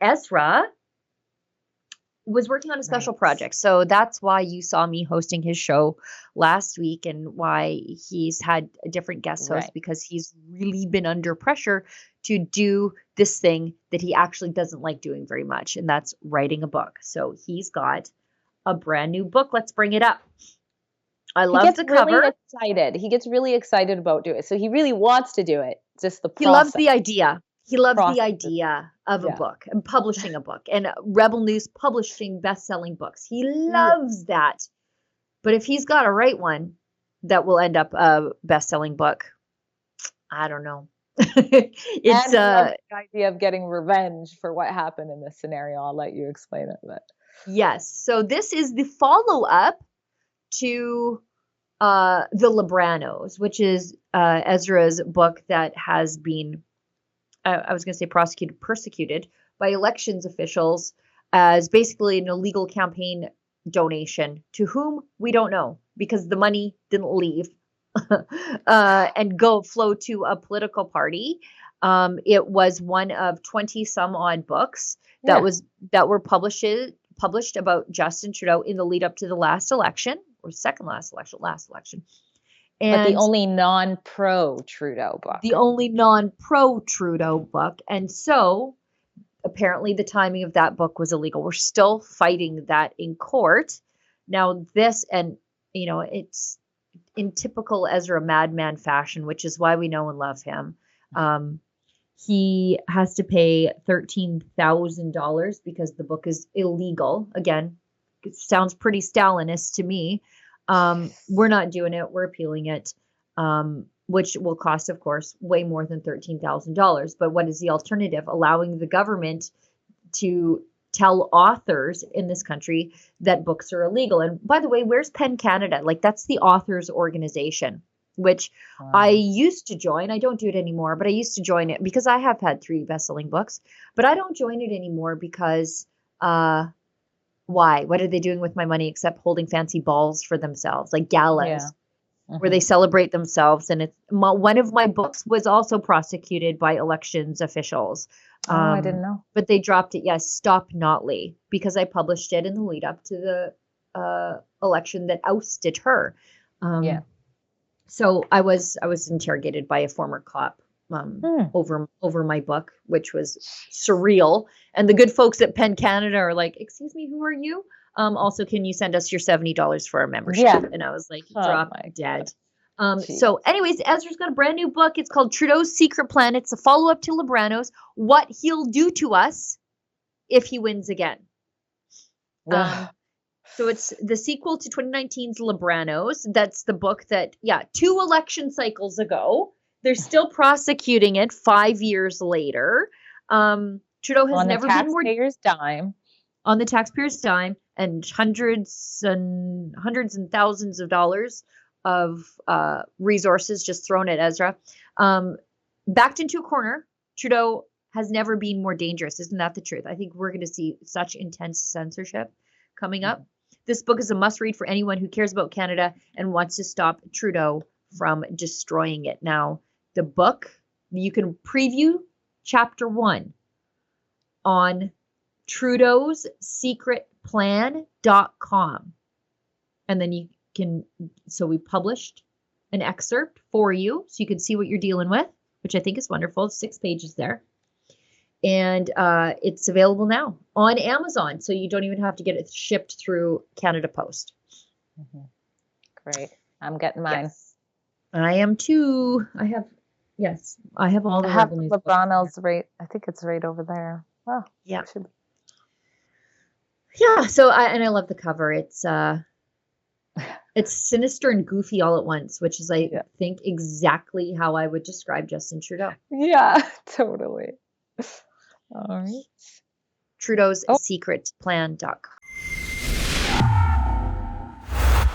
Ezra was working on a special project. So that's why you saw me hosting his show last week and why he's had a different guest host, because he's really been under pressure to do this thing that he actually doesn't like doing very much, and that's writing a book. So he's got a brand new book. Let's bring it up. I love the cover. Really excited. He gets really excited about doing it. So he really wants to do it. Just the process. He loves the idea. He loves the idea of a book and publishing a book, and Rebel News publishing best-selling books. He loves that. But if he's got to write one that will end up a best-selling book, I don't know. It's the idea of getting revenge for what happened in this scenario. I'll let you explain it. But yes. So this is the follow-up to The Libranos, which is Ezra's book that has been, I was going to say persecuted by elections officials as basically an illegal campaign donation to whom we don't know, because the money didn't leave and flow to a political party. It was one of 20 some odd books that were published about Justin Trudeau in the lead up to the last election, or last election. But the only non-pro Trudeau book. The only non-pro Trudeau book. And so apparently the timing of that book was illegal. We're still fighting that in court. Now this, and it's in typical Ezra madman fashion, which is why we know and love him. He has to pay $13,000 because the book is illegal. Again, it sounds pretty Stalinist to me. We're not doing it. We're appealing it, which will cost, of course, way more than $13,000. But what is the alternative? Allowing the government to tell authors in this country that books are illegal. And by the way, where's PEN Canada? Like, that's the authors organization, which I used to join. I don't do it anymore, but I used to join it because I have had 3 best-selling books. But I don't join it anymore because why? What are they doing with my money except holding fancy balls for themselves, like galas, where they celebrate themselves? And one of my books was also prosecuted by elections officials. I didn't know. But they dropped it. Yes, Stop Notley, because I published it in the lead up to the election that ousted her. So I was interrogated by a former cop over my book, which was surreal. And the good folks at PEN Canada are like, "Excuse me, who are you? Also, can you send us your $70 for our membership?" Yeah. And I was like, drop dead. So anyways, Ezra's got a brand new book. It's called Trudeau's Secret Plan. It's a follow-up to Libranos, what he'll do to us if he wins again. So it's the sequel to 2019's Libranos. That's the book that, 2 election cycles ago. They're still prosecuting it 5 years later. Trudeau has never been more on the taxpayer's dime, and hundreds and thousands of dollars of resources just thrown at Ezra. Backed into a corner, Trudeau has never been more dangerous. Isn't that the truth? I think we're going to see such intense censorship coming up. This book is a must-read for anyone who cares about Canada and wants to stop Trudeau from destroying it. Now, the book, you can preview chapter 1 on Trudeau's Secret Plan.com. And then you can, so we published an excerpt for you so you can see what you're dealing with, which I think is wonderful. 6 pages there. And it's available now on Amazon, so you don't even have to get it shipped through Canada Post. Great. I'm getting mine. Yes. I am too. I have all the Libranos right. I think it's right over there. Oh, yeah. Yeah. So I love the cover. It's sinister and goofy all at once, which is I think exactly how I would describe Justin Trudeau. Yeah, totally. All right. Trudeau's Secret Plan.com.